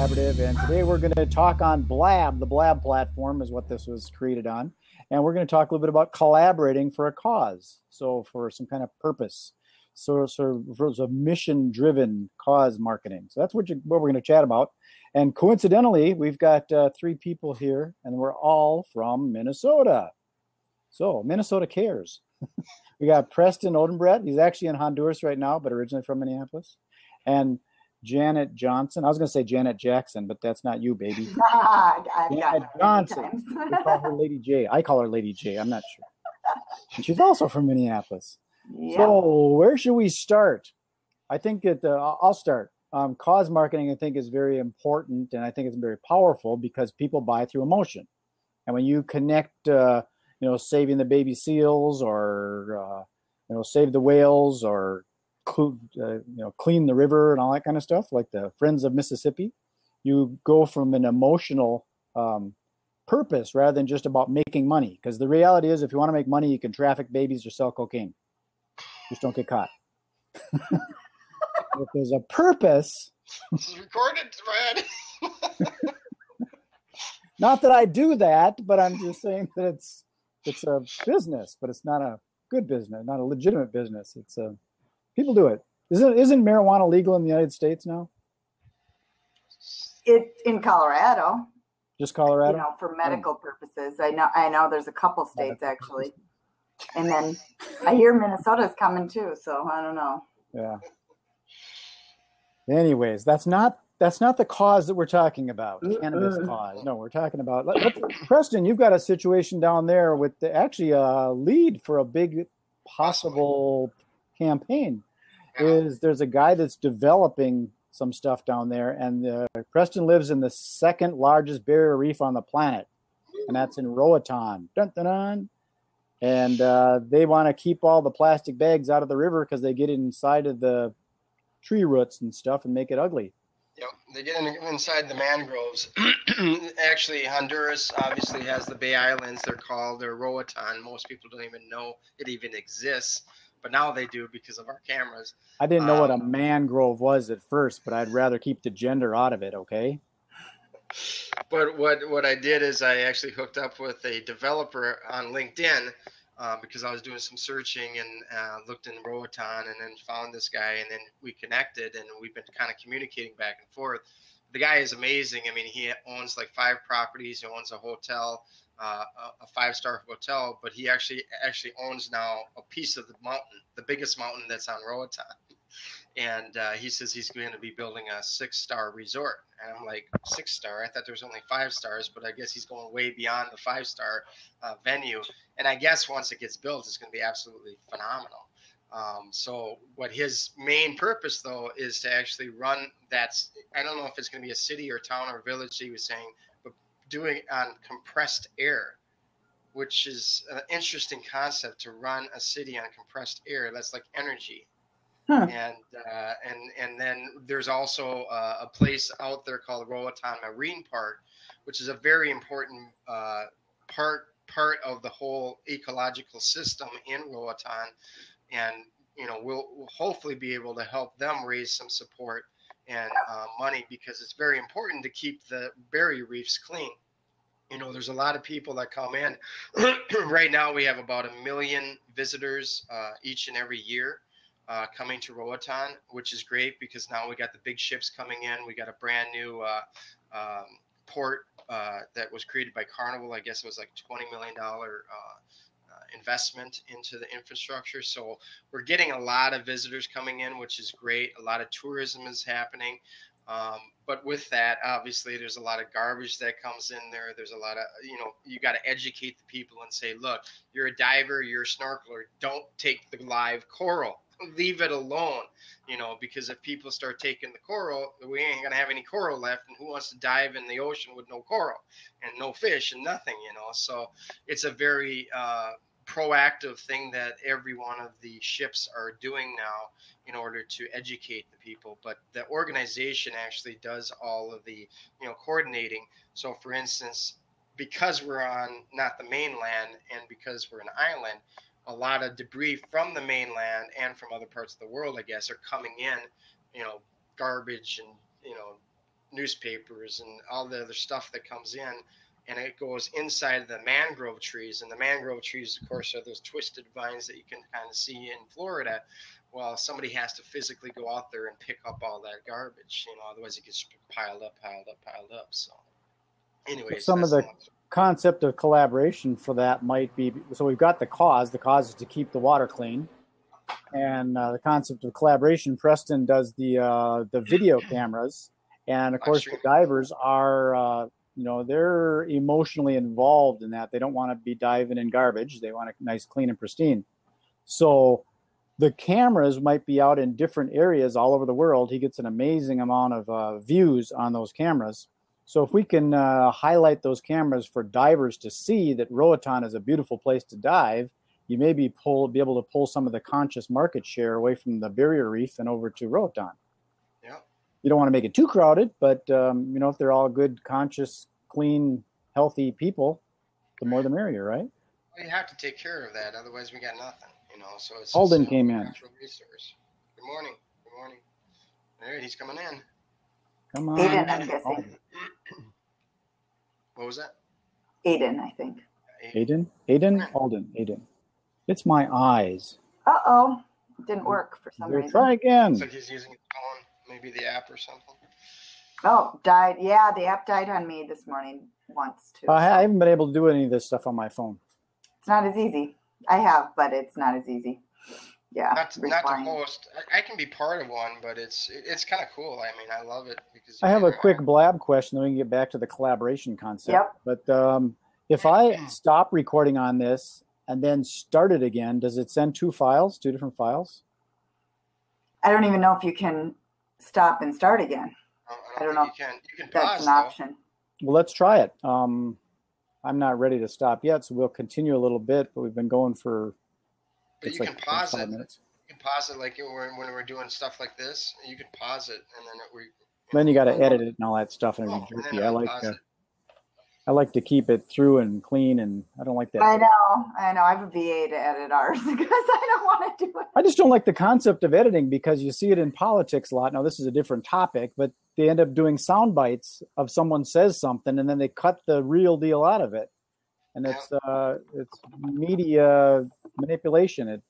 Collaborative, and today we're going to talk on Blab. The Blab platform is what this was created on, and we're going to talk a little bit about collaborating for a cause, so for some kind of purpose, so of mission-driven cause marketing. So that's what we're going to chat about, and coincidentally, we've got three people here, and we're all from Minnesota. So Minnesota cares. We got Preston Odenbrett. He's actually in Honduras right now, but originally from Minneapolis, and Janet Johnson. I was going to say Janet Jackson, but that's not you, baby. Janet Johnson. We call her Lady J. I call her Lady J. I'm not sure. And she's also from Minneapolis. Yep. So where should we start? I think that I'll start. Cause marketing, I think, is very important, and I think it's very powerful because people buy through emotion. And when you connect, saving the baby seals, or save the whales, or clean the river and all that kind of stuff, like the Friends of Mississippi, you go from an emotional purpose rather than just about making money. Because the reality is, if you want to make money, you can traffic babies or sell cocaine. Just don't get caught. If there's a purpose. This is recorded, Brad. Not that I do that, but I'm just saying that it's a business, but it's not a good business, not a legitimate business. It's a people do it. Isn't marijuana legal in the United States now? It's in Colorado. Just Colorado? For medical purposes. I know there's a couple states actually. And then I hear Minnesota's coming too, so I don't know. Yeah. Anyways, that's not the cause that we're talking about. Cannabis cause. No, we're talking about Preston, you've got a situation down there with actually a lead for a big possible campaign. There's a guy that's developing some stuff down there, and Preston lives in the second largest barrier reef on the planet, and that's in Roatan. Dun, dun, dun. And they want to keep all the plastic bags out of the river because they get inside of the tree roots and stuff and make it ugly. Yep, they get inside the mangroves. Actually, Honduras obviously has the Bay Islands. They're Roatan. Most people don't even know it even exists. But now they do because of our cameras. I didn't know what a mangrove was at first, but I'd rather keep the gender out of it, okay? But what I did is I actually hooked up with a developer on LinkedIn because I was doing some searching and looked in Roatan and then found this guy, and then we connected, and we've been kind of communicating back and forth. The guy is amazing. I mean, he owns like 5 properties. He owns a hotel. A 5-star hotel, but he actually owns now a piece of the mountain, the biggest mountain that's on Roatan. And he says he's going to be building a 6-star resort. And I'm like, 6-star? I thought there was only 5 stars, but I guess he's going way beyond the 5-star venue. And I guess once it gets built, it's going to be absolutely phenomenal. So what his main purpose, though, is to actually run that. I don't know if it's going to be a city or town or village, he was saying, doing on compressed air, which is an interesting concept, to run a city on compressed air. That's like energy. And then there's also a place out there called Roatan Marine Park, which is a very important part of the whole ecological system in Roatan, and we'll hopefully be able to help them raise some support and money, because it's very important to keep the barrier reefs clean. There's a lot of people that come in. Right now we have about 1 million visitors each and every year coming to Roatan, which is great because now we got the big ships coming in. We got a brand new port that was created by Carnival. I guess it was like $20 million investment into the infrastructure. So we're getting a lot of visitors coming in, which is great. A lot of tourism is happening. But with that, obviously, there's a lot of garbage that comes in there. There's a lot of, you got to educate the people and say, look, you're a diver, you're a snorkeler. Don't take the live coral. Leave it alone, because if people start taking the coral, we ain't going to have any coral left. And who wants to dive in the ocean with no coral and no fish and nothing, So it's a very proactive thing that every one of the ships are doing now in order to educate the people. But the organization actually does all of the coordinating. So for instance, because we're on not the mainland and because we're an island, a lot of debris from the mainland and from other parts of the world, I guess, are coming in, garbage and newspapers and all the other stuff that comes in, and it goes inside the mangrove trees. And the mangrove trees, of course, are those twisted vines that you can kind of see in Florida. Well, somebody has to physically go out there and pick up all that garbage, otherwise it gets piled up. So anyways, some of the concept of collaboration for that might be, so we've got the cause is to keep the water clean. And the concept of collaboration, Preston does the video cameras. And of course, the divers are, they're emotionally involved in that. They don't want to be diving in garbage. They want it nice, clean, and pristine. So the cameras might be out in different areas all over the world. He gets an amazing amount of views on those cameras. So if we can highlight those cameras for divers to see that Roatan is a beautiful place to dive, you may be able to pull some of the conscious market share away from the barrier reef and over to Roatan. Yeah. You don't want to make it too crowded, but if they're all good, conscious, clean, healthy people, the more the merrier, right? Well, you have to take care of that, otherwise we got nothing. So it's Alden came in. Natural resource. Good morning. All right, he's coming in. Come on. Aiden, I'm guessing. What was that? Aiden, I think. Aiden? Alden. Aiden. It's my eyes. Uh-oh. It didn't work for some reason. Try again. Looks like he's using his phone, maybe the app or something. Oh, died. Yeah, the app died on me this morning once, too. I haven't been able to do any of this stuff on my phone. It's not as easy. I have, but it's not as easy. Yeah. Not to host. I can be part of one, but it's kind of cool. I mean, I love it because I have a quick blab question, then we can get back to the collaboration concept. Yep. But if I stop recording on this and then start it again, does it send two different files? I don't even know if you can stop and start again. I don't know. You can pause, that's an option. Well, let's try it. I'm not ready to stop yet, so we'll continue a little bit, but we've been going for... But you can pause it. Minutes. You can pause it like when we're doing stuff like this. You can pause it, and then then you got to edit it and all that stuff, and it'd be jerky. I like to keep it through and clean, and I don't like that. I know. I have a VA to edit ours because I don't want to do it. I just don't like the concept of editing because you see it in politics a lot. Now, this is a different topic, but they end up doing sound bites of someone says something, and then they cut the real deal out of it. And it's media manipulation. It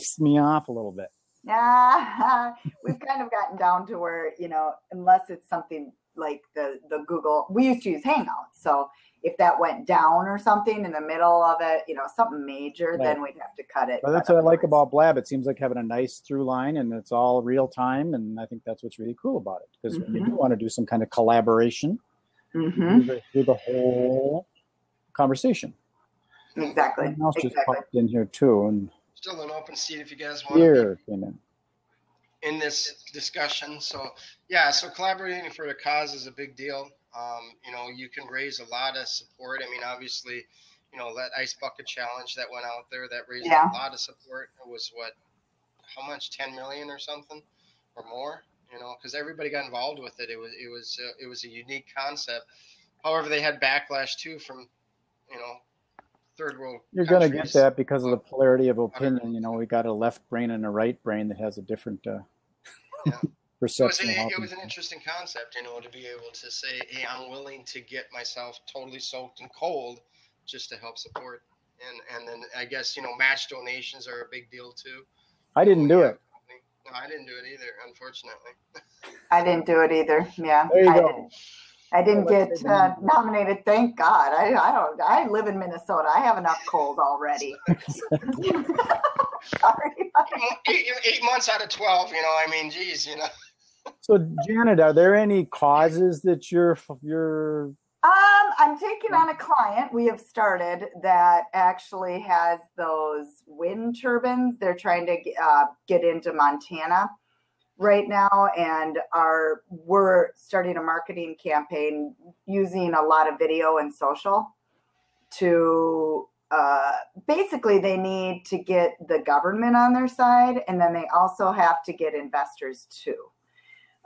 pisses me off a little bit. Yeah, we've kind of gotten down to where, unless it's something like the Google, we used to use Hangouts. So if that went down or something in the middle of it, something major, right, then we'd have to cut it. Well, that's what I like about Blab. It seems like having a nice through line, and it's all real time. And I think that's what's really cool about it. Because when you do want to do some kind of collaboration, through the whole conversation. Exactly. Someone else just popped in here too, and still an open seat if you guys want to be in this discussion. So collaborating for a cause is a big deal. You can raise a lot of support. I mean, obviously, that ice bucket challenge that went out there that raised a lot of support. It was how much? 10 million or something, or more. Because everybody got involved with it. It was a unique concept. However, they had backlash too from third world. You're going to get that because of the polarity of opinion. We got a left brain and a right brain that has a different perception. It was an interesting concept, to be able to say, hey, I'm willing to get myself totally soaked and cold just to help support. And then I guess, match donations are a big deal too. I didn't do it. No, I didn't do it either, unfortunately. I didn't do it either. Yeah. There you go. I didn't get nominated. Thank God. I live in Minnesota. I have enough cold already. Sorry. 8 months out of 12. Geez. So, Janet, are there any causes that you're? I'm taking on a client we have started that actually has those wind turbines. They're trying to get into Montana right now, and we're starting a marketing campaign using a lot of video and social to basically they need to get the government on their side, and then they also have to get investors too.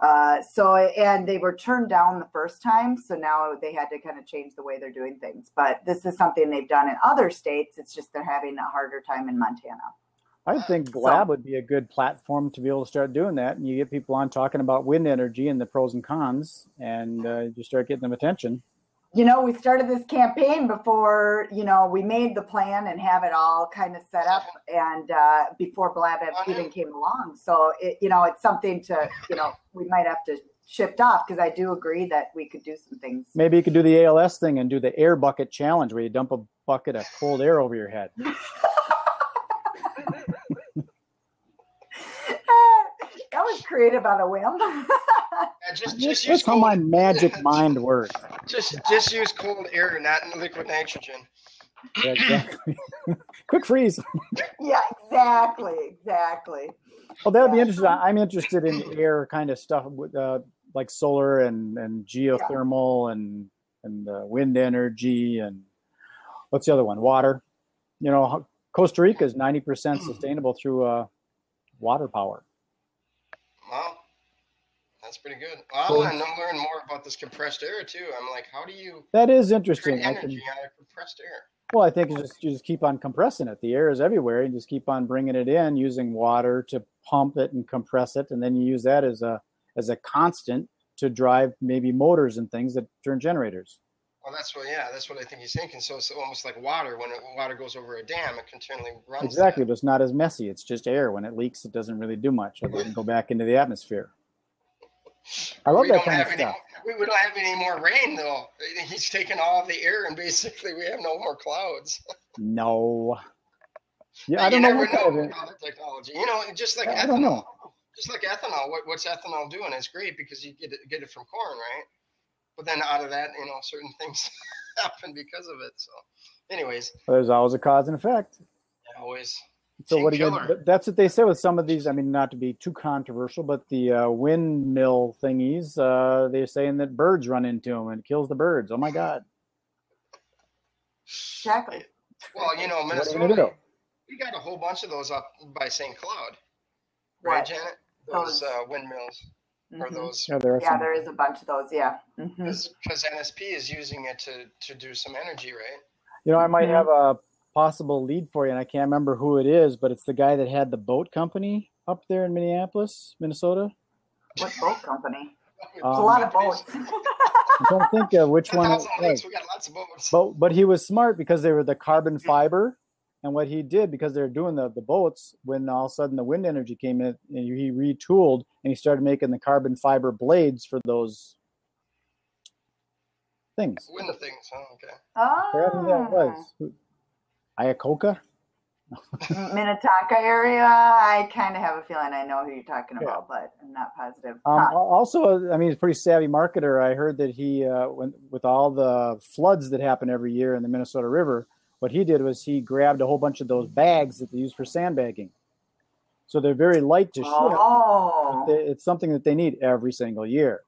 And they were turned down the first time, so now they had to kind of change the way they're doing things. But this is something they've done in other states. It's just they're having a harder time in Montana. I think Blab would be a good platform to be able to start doing that, and you get people on talking about wind energy and the pros and cons, and you start getting them attention. You know, we started this campaign before, you know, we made the plan and have it all kind of set up, and before Blab even came along. So, you know, it's something to, you know, we might have to shift off, because I do agree that we could do some things. Maybe you could do the ALS thing and do the air bucket challenge where you dump a bucket of cold air over your head. That was creative on a whim. Just That's how my magic mind works. Just use cold air, not liquid nitrogen. Yeah, exactly. Quick freeze. Yeah, exactly. Well, that would be interesting. I'm interested in air kind of stuff with like solar and geothermal and wind energy, and what's the other one? Water. You know, Costa Rica is 90% sustainable through water power. Wow, that's pretty good. I want to learn more about this compressed air too. I'm like, how do you? That is interesting. Create energy out of compressed air. Well, I think you just keep on compressing it. The air is everywhere. You just keep on bringing it in, using water to pump it and compress it, and then you use that as a constant to drive maybe motors and things that turn generators. Well, that's what I think he's thinking. So it's almost like water. When water goes over a dam, it continually runs. Exactly, but it's not as messy. It's just air. When it leaks, it doesn't really do much other than go back into the atmosphere. I love that kind of stuff. We don't have any more rain, though. He's taken all of the air, and basically we have no more clouds. No. Yeah, I don't know what kind of technology. You know, just like ethanol. I don't know. Just like ethanol. What's ethanol doing? It's great because you get it from corn, right? But then out of that, you know, certain things happen because of it. So, anyways. There's always a cause and effect. Yeah, always. So what do you? That's what they say with some of these. I mean, not to be too controversial, but the windmill thingies, they're saying that birds run into them and it kills the birds. Oh my God! Exactly. Well, you know, Minnesota, we got a whole bunch of those up by St. Cloud, right, Janet? Those windmills. Mm-hmm. Or those. Yeah, there is a bunch of those. Yeah. Because NSP is using it to do some energy, right? You know, I might have a possible lead for you, and I can't remember who it is, but it's the guy that had the boat company up there in Minneapolis, Minnesota. What boat company? There's a lot of boats. I don't think of which one it was. We got lots of boats. But he was smart because they were the carbon fiber. And what he did, because they were doing the boats, when all of a sudden the wind energy came in, and he retooled and he started making the carbon fiber blades for those things. Wind things, huh? Okay. Oh. That was Ayacoca? Minnetonka area. I kind of have a feeling I know who you're talking about, but I'm not positive. Also, I mean, he's a pretty savvy marketer. I heard that he, with all the floods that happen every year in the Minnesota River, what he did was he grabbed a whole bunch of those bags that they use for sandbagging. So they're very light to ship. It's something that they need every single year.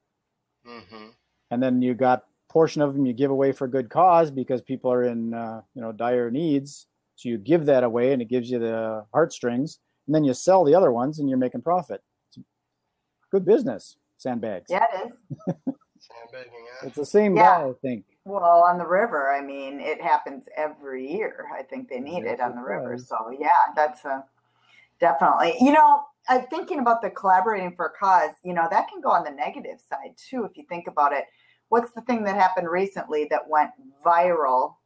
Mm-hmm. And then you got a portion of them you give away for a good cause because people are in dire needs. So you give that away and it gives you the heartstrings. And then you sell the other ones and you're making profit. It's good business, sandbags. Yeah, it is. Sandbagging, yeah. It's the same guy, I think. Well, on the river, I mean, it happens every year. I think they need it on the river. So, yeah, that's definitely. You know, I'm thinking about the collaborating for a cause, you know, that can go on the negative side, too, if you think about it. What's the thing that happened recently that went viral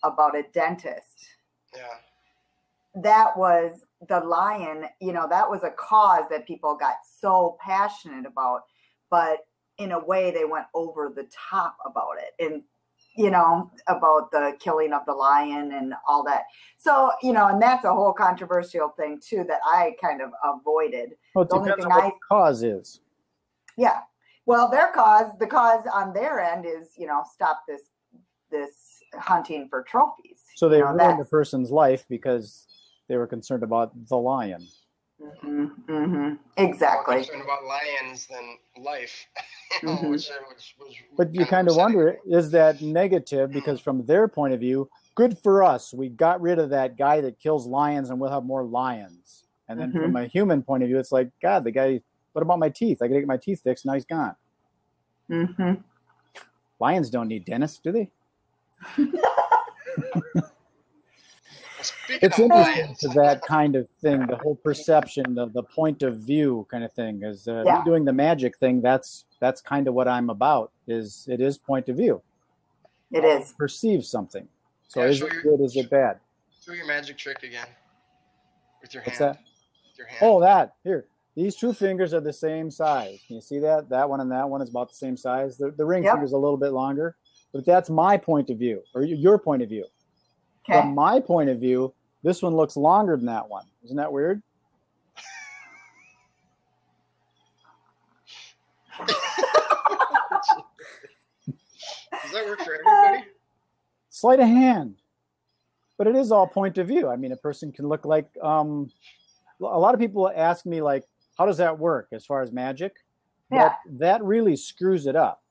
about a dentist? Yeah. That was the lion, you know, that was a cause that people got so passionate about, but in a way they went over the top about it, and you know, about the killing of the lion and all that. So, you know, and that's a whole controversial thing too that I kind of avoided. Well, it depends on what the cause is. Yeah. Well, the cause on their end is, you know, stop this hunting for trophies. So they ruined the person's life because they were concerned about the lion. Mm-hmm, mm-hmm. Exactly. More concerned about lions than life. Which but you kind of wonder, is that negative? Because from their point of view, good for us. We got rid of that guy that kills lions and we'll have more lions. And then from a human point of view, it's like, God, the guy, what about my teeth? I got to get my teeth fixed. Now he's gone. Mm-hmm. Lions don't need dentists, do they? Speaking It's of interesting lions, to that kind of thing, the whole perception of the point of view kind of thing. Is me doing the magic thing? That's kind of what I'm about. It is point of view. It is. Perceive something. So Yeah, is it good? Is it bad? show your magic trick again with your hand. What's that? With your hand. Oh, that here. These two fingers are the same size. Can you see that? That one and that one is about the same size. The ring finger is a little bit longer, but that's my point of view, or your point of view. Okay. From my point of view, this one looks longer than that one. Isn't that weird? Does that work for everybody? Sleight of hand. But it is all point of view. I mean, a person can look like, a lot of people ask me, like, how does that work as far as magic? Yeah. That really screws it up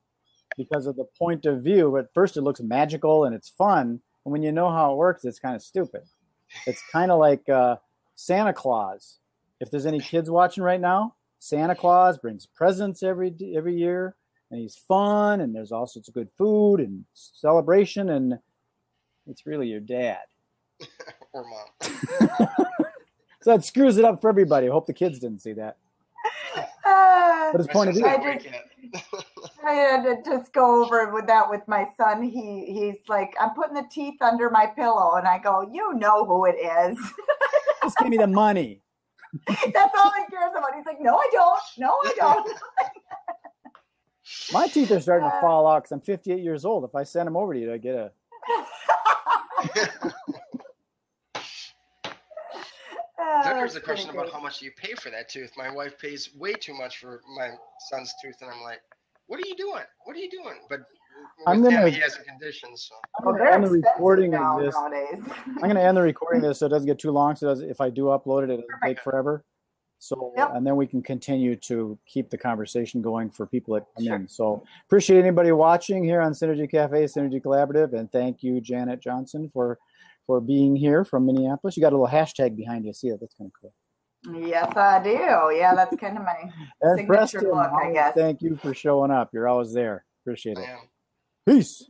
because of the point of view. At first, it looks magical and it's fun. And when you know how it works, it's kind of stupid. It's kind of like Santa Claus. If there's any kids watching right now, Santa Claus brings presents every year, and he's fun, and there's all sorts of good food and celebration, and it's really your dad. Or mom. So that screws it up for everybody. I hope the kids didn't see that. But it's point of view. I had to just go over with that with my son. He's like, I'm putting the teeth under my pillow, and I go, you know who it is. Just give me the money. That's all he cares about. He's like, no, I don't. No, I don't. My teeth are starting to fall out because I'm 58 years old. If I send them over to you, I get a. Then there's a question about how much you pay for that tooth. My wife pays way too much for my son's tooth, and I'm like, what are you doing? What are you doing? But with him, he has a condition. So I'm going to end the recording of this. I'm going to end the recording of this so it doesn't get too long. So if I do upload it, it'll take forever. So, and then we can continue to keep the conversation going for people that come in. So appreciate anybody watching here on Synergy Cafe, Synergy Collaborative, and thank you, Janet Johnson, for being here from Minneapolis. You got a little hashtag behind you. See it? That's kind of cool. Yes, I do. Yeah, that's kind of my signature Preston, look, I guess. Thank you for showing up. You're always there. Appreciate it. I am. Peace.